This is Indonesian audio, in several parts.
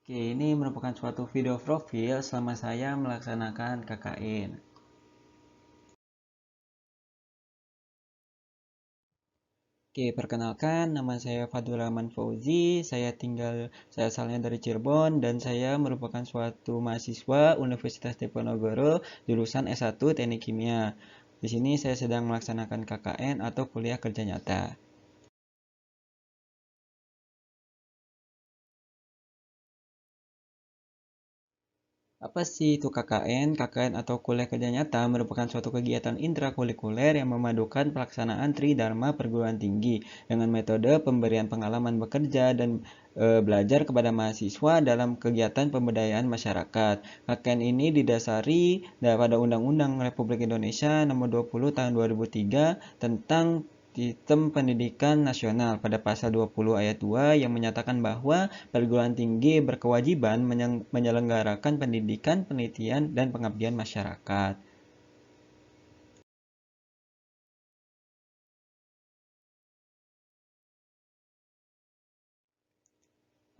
Oke, ini merupakan suatu video profil selama saya melaksanakan KKN. Oke, perkenalkan nama saya Fadul Rahman Fauzi. Saya asalnya dari Cirebon dan saya merupakan suatu mahasiswa Universitas Diponegoro jurusan S1 Teknik Kimia. Di sini saya sedang melaksanakan KKN atau kuliah kerja nyata. Apa sih itu KKN? KKN atau kuliah kerja nyata merupakan suatu kegiatan intrakurikuler yang memadukan pelaksanaan Tridharma perguruan tinggi dengan metode pemberian pengalaman bekerja dan belajar kepada mahasiswa dalam kegiatan pemberdayaan masyarakat. KKN ini didasari pada Undang-Undang Republik Indonesia Nomor 20 Tahun 2003 tentang Sistem Pendidikan Nasional pada pasal 20 ayat 2 yang menyatakan bahwa perguruan tinggi berkewajiban menyelenggarakan pendidikan, penelitian, dan pengabdian masyarakat.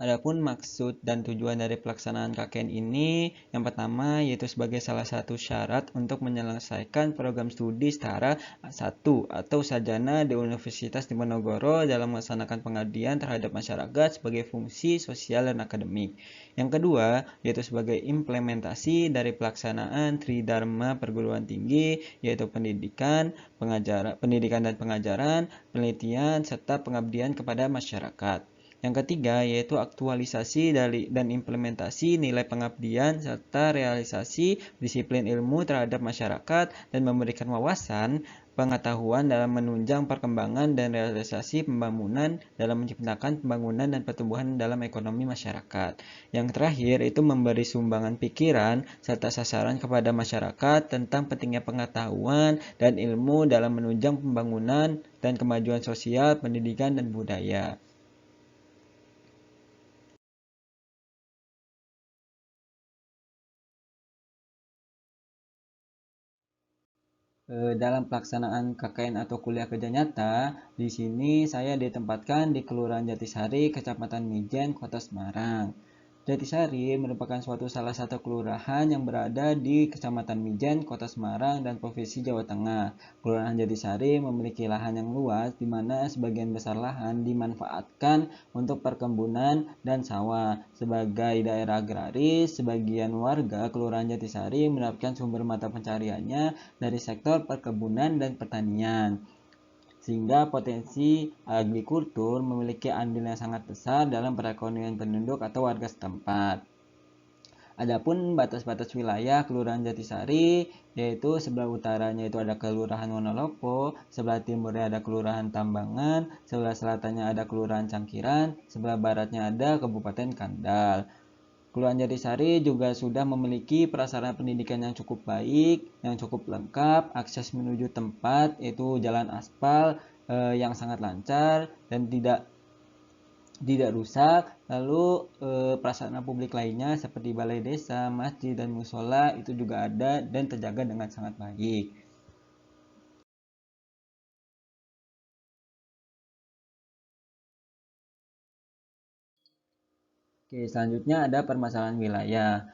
Adapun maksud dan tujuan dari pelaksanaan KKN ini, yang pertama yaitu sebagai salah satu syarat untuk menyelesaikan program studi setara satu atau sarjana di Universitas Diponegoro dalam melaksanakan pengabdian terhadap masyarakat sebagai fungsi sosial dan akademik. Yang kedua, yaitu sebagai implementasi dari pelaksanaan Tridharma perguruan tinggi, yaitu pendidikan dan pengajaran, penelitian, serta pengabdian kepada masyarakat. Yang ketiga yaitu aktualisasi dan implementasi nilai pengabdian serta realisasi disiplin ilmu terhadap masyarakat dan memberikan wawasan pengetahuan dalam menunjang perkembangan dan realisasi pembangunan dalam menciptakan pembangunan dan pertumbuhan dalam ekonomi masyarakat. Yang terakhir itu memberi sumbangan pikiran serta sasaran kepada masyarakat tentang pentingnya pengetahuan dan ilmu dalam menunjang pembangunan dan kemajuan sosial, pendidikan, dan budaya. Dalam pelaksanaan KKN atau kuliah kerja nyata, di sini saya ditempatkan di Kelurahan Jatisari, Kecamatan Mijen, Kota Semarang. Jatisari merupakan salah satu kelurahan yang berada di Kecamatan Mijen, Kota Semarang, dan Provinsi Jawa Tengah. Kelurahan Jatisari memiliki lahan yang luas, di mana sebagian besar lahan dimanfaatkan untuk perkebunan dan sawah. Sebagai daerah agraris, sebagian warga Kelurahan Jatisari mendapatkan sumber mata pencariannya dari sektor perkebunan dan pertanian, sehingga potensi agrikultur memiliki andil yang sangat besar dalam perekonomian penduduk atau warga setempat. Adapun batas-batas wilayah Kelurahan Jatisari yaitu sebelah utaranya itu ada Kelurahan Wonolopo, sebelah timurnya ada Kelurahan Tambangan, sebelah selatannya ada Kelurahan Cangkiran, sebelah baratnya ada Kabupaten Kandal. Kelurahan Jatisari juga sudah memiliki prasarana pendidikan yang cukup baik, yang cukup lengkap, akses menuju tempat yaitu jalan aspal yang sangat lancar dan tidak rusak. Lalu prasarana publik lainnya seperti balai desa, masjid, dan musola itu juga ada dan terjaga dengan sangat baik. Oke, selanjutnya ada permasalahan wilayah.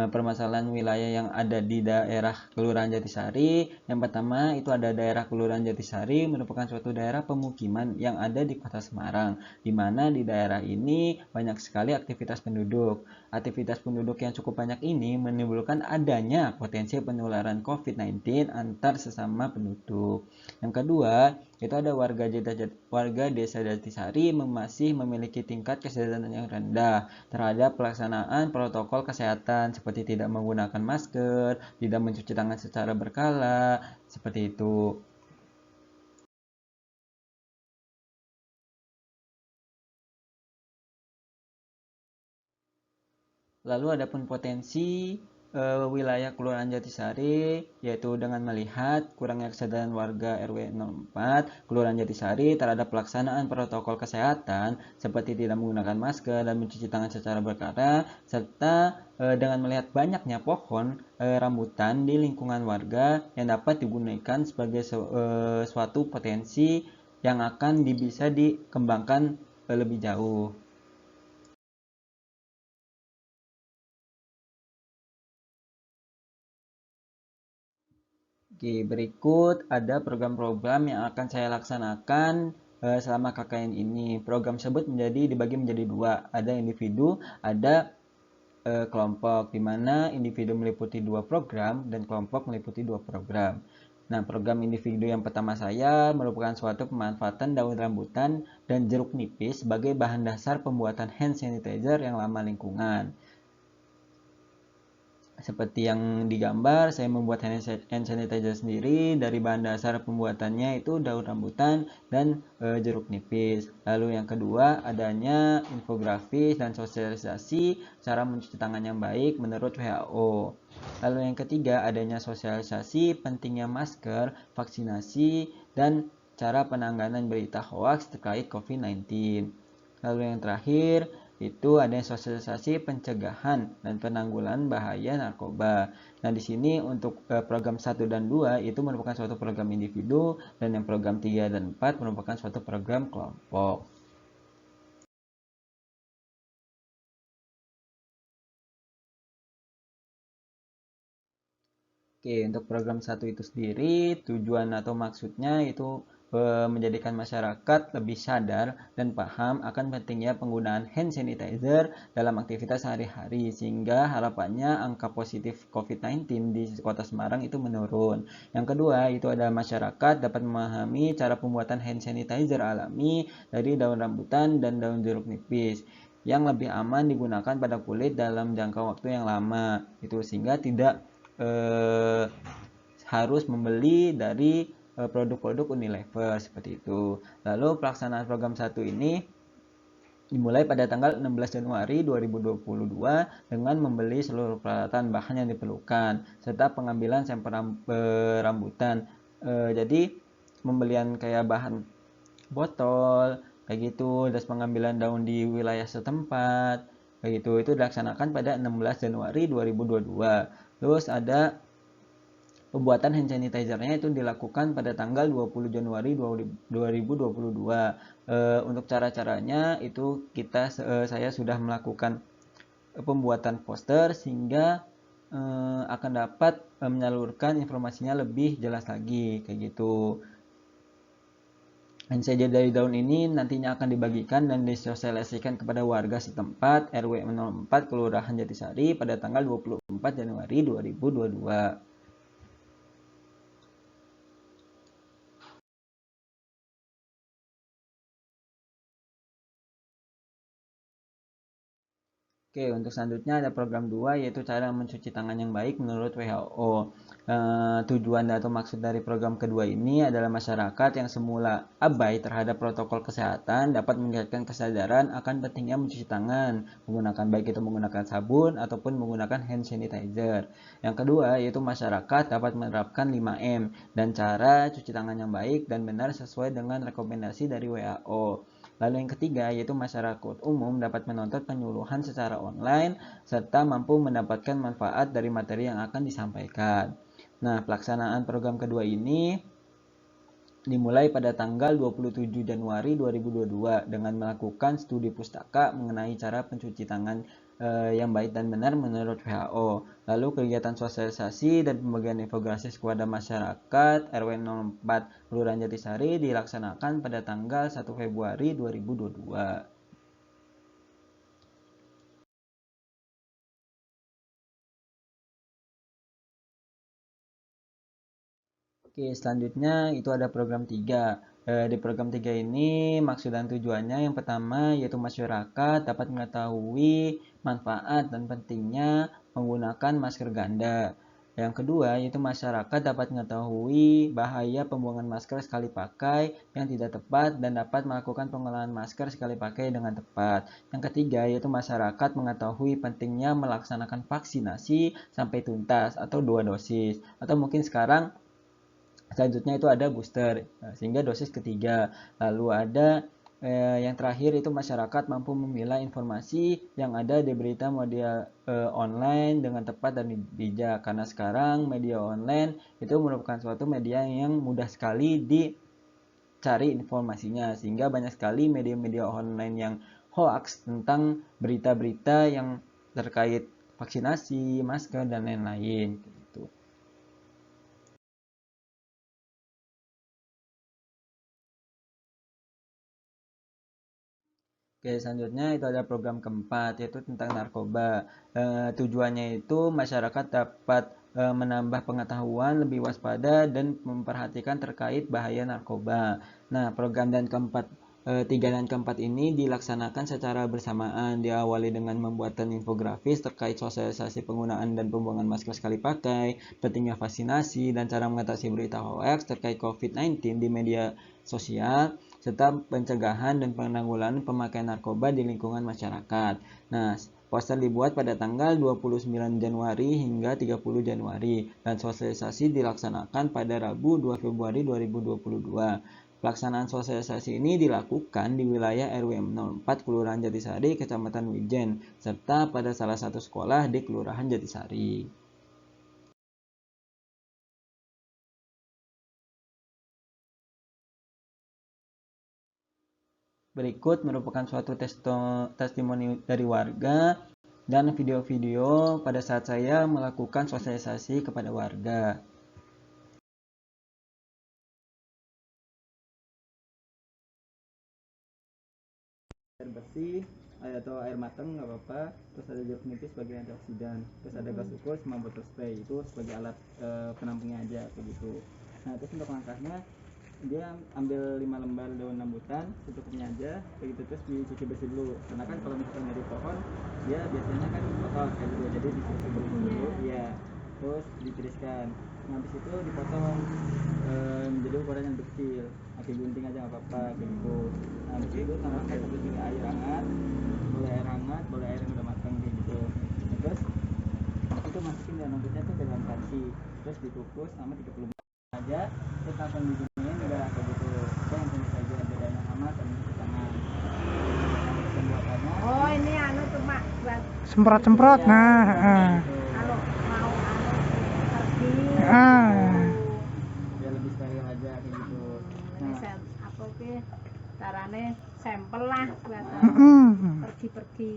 Permasalahan wilayah yang ada di daerah Kelurahan Jatisari. Yang pertama itu ada daerah Kelurahan Jatisari merupakan suatu daerah pemukiman yang ada di Kota Semarang, di mana di daerah ini banyak sekali aktivitas penduduk. Aktivitas penduduk yang cukup banyak ini menimbulkan adanya potensi penularan COVID-19 antar sesama penduduk. Yang kedua, itu ada warga desa Jatisari masih memiliki tingkat kesadaran yang rendah terhadap pelaksanaan protokol kesehatan seperti tidak menggunakan masker, tidak mencuci tangan secara berkala, seperti itu. Lalu ada pun potensi wilayah Kelurahan Jatisari yaitu dengan melihat kurangnya kesadaran warga RW 04 Kelurahan Jatisari terhadap pelaksanaan protokol kesehatan seperti tidak menggunakan masker dan mencuci tangan secara berkala serta dengan melihat banyaknya pohon rambutan di lingkungan warga yang dapat digunakan sebagai suatu potensi yang akan bisa dikembangkan lebih jauh. Oke, berikut ada program-program yang akan saya laksanakan selama KKN ini. Program tersebut dibagi menjadi dua. Ada individu, ada kelompok, di mana individu meliputi dua program dan kelompok meliputi dua program. Nah, program individu yang pertama saya merupakan suatu pemanfaatan daun rambutan dan jeruk nipis sebagai bahan dasar pembuatan hand sanitizer yang ramah lingkungan. Seperti yang digambar, saya membuat hand sanitizer sendiri. Dari bahan dasar pembuatannya itu daun rambutan dan jeruk nipis. Lalu yang kedua, adanya infografis dan sosialisasi cara mencuci tangan yang baik menurut WHO. Lalu yang ketiga, adanya sosialisasi pentingnya masker, vaksinasi, dan cara penanganan berita hoax terkait COVID-19. Lalu yang terakhir, itu ada sosialisasi pencegahan dan penanggulangan bahaya narkoba. Nah, di sini untuk program 1 dan 2 itu merupakan suatu program individu, dan yang program 3 dan 4 merupakan suatu program kelompok. Oke, untuk program 1 itu sendiri, tujuan atau maksudnya itu menjadikan masyarakat lebih sadar dan paham akan pentingnya penggunaan hand sanitizer dalam aktivitas sehari-hari, sehingga harapannya angka positif COVID-19 di Kota Semarang itu menurun. Yang kedua, itu adalah masyarakat dapat memahami cara pembuatan hand sanitizer alami dari daun rambutan dan daun jeruk nipis yang lebih aman digunakan pada kulit dalam jangka waktu yang lama, itu sehingga tidak eh, harus membeli dari produk-produk Unilever seperti itu. Lalu pelaksanaan program 1 ini dimulai pada tanggal 16 Januari 2022 dengan membeli seluruh peralatan bahan yang diperlukan serta pengambilan sampel rambutan. Jadi pembelian kayak bahan botol kayak gitu, dan pengambilan daun di wilayah setempat kayak gitu, itu dilaksanakan pada 16 Januari 2022. Terus ada pembuatan hand sanitizer-nya itu dilakukan pada tanggal 20 Januari 2022. Untuk cara-caranya itu saya sudah melakukan pembuatan poster sehingga akan dapat menyalurkan informasinya lebih jelas lagi kayak gitu. Hand sanitizer dari daun ini nantinya akan dibagikan dan disosialisasikan kepada warga setempat RW 04 Kelurahan Jatisari pada tanggal 24 Januari 2022. Oke, untuk selanjutnya ada program 2, yaitu cara mencuci tangan yang baik menurut WHO. Tujuan atau maksud dari program kedua ini adalah masyarakat yang semula abai terhadap protokol kesehatan dapat meningkatkan kesadaran akan pentingnya mencuci tangan, menggunakan baik itu menggunakan sabun ataupun menggunakan hand sanitizer. Yang kedua, yaitu masyarakat dapat menerapkan 5M dan cara cuci tangan yang baik dan benar sesuai dengan rekomendasi dari WHO. Lalu yang ketiga, yaitu masyarakat umum dapat menonton penyuluhan secara online serta mampu mendapatkan manfaat dari materi yang akan disampaikan. Nah, pelaksanaan program kedua ini dimulai pada tanggal 27 Januari 2022 dengan melakukan studi pustaka mengenai cara pencuci tangan yang baik dan benar menurut WHO. Lalu kegiatan sosialisasi dan pembagian infografis kepada masyarakat RW 04 Kelurahan Jatisari dilaksanakan pada tanggal 1 Februari 2022. Oke, selanjutnya itu ada program 3. Di program 3 ini maksud dan tujuannya yang pertama yaitu masyarakat dapat mengetahui manfaat dan pentingnya menggunakan masker ganda. Yang kedua yaitu masyarakat dapat mengetahui bahaya pembuangan masker sekali pakai yang tidak tepat dan dapat melakukan pengolahan masker sekali pakai dengan tepat. Yang ketiga yaitu masyarakat mengetahui pentingnya melaksanakan vaksinasi sampai tuntas atau 2 dosis. Atau mungkin sekarang selanjutnya itu ada booster, sehingga dosis ketiga. Lalu ada yang terakhir itu masyarakat mampu memilah informasi yang ada di berita media online dengan tepat dan bijak. Karena sekarang media online itu merupakan suatu media yang mudah sekali dicari informasinya. Sehingga banyak sekali media-media online yang hoax tentang berita-berita yang terkait vaksinasi, masker, dan lain-lain. Oke, selanjutnya itu ada program keempat, yaitu tentang narkoba. Tujuannya itu masyarakat dapat menambah pengetahuan, lebih waspada, dan memperhatikan terkait bahaya narkoba. Nah, program dan keempat, 3 dan keempat ini dilaksanakan secara bersamaan, diawali dengan membuatan infografis terkait sosialisasi penggunaan dan pembuangan masker sekali pakai, pentingnya vaksinasi, dan cara mengatasi berita hoax terkait COVID-19 di media sosial, serta pencegahan dan penanggulangan pemakaian narkoba di lingkungan masyarakat. Nah, poster dibuat pada tanggal 29 Januari hingga 30 Januari dan sosialisasi dilaksanakan pada Rabu 2 Februari 2022. Pelaksanaan sosialisasi ini dilakukan di wilayah RW 04 Kelurahan Jatisari, Kecamatan Wijen, serta pada salah satu sekolah di Kelurahan Jatisari. Berikut merupakan suatu testimoni dari warga dan video-video pada saat saya melakukan sosialisasi kepada warga. Air bersih atau air matang nggak apa-apa, terus ada jeruk nipis sebagai antioksidan, terus ada gas ukur sama botol spray itu sebagai alat penampungnya aja kayak gitu. Nah, terus untuk langkahnya dia ambil 5 lembar daun rambutan secukupnya aja kayak gitu, terus dicuci bersih dulu karena kan kalau misalkan dari pohon dia biasanya kan kotor kayak gitu, jadi dicuci bersih dulu ya, terus ditiriskan. Nah, habis itu dipotong menjadi ukuran yang kecil, pakai gunting aja nggak apa-apa kayak gitu. Nah, habis itu tambahkan 1 air hangat, boleh air yang udah matang kayak gitu. Nah, terus itu masukin dalam rambutnya tuh ke dalam panci, terus dikukus selama 30 menit aja, terus langsung diginiin udah kayak gitu. Itu yang tentu saja bedanya sama cuci tangan. Pembuatannya Oh, ini anu cuma buat semprot-semprot. ya, Nah, kalau mau anu pergi biar lebih steril aja kayak gitu. ini apa sih carane sampel lah buat pergi-pergi.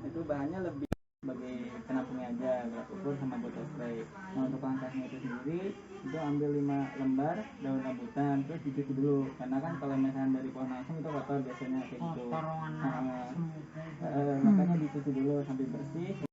Itu bahannya lebih sebagai penampungnya aja, gelas ukur sama botol spray. Nah, untuk langkahnya itu sendiri itu ambil 5 lembar daun rambutan, terus dicuci dulu karena kan kalau misalnya dari pohon langsung itu kotor biasanya kayak gitu. Makanya dicuci dulu sampai bersih.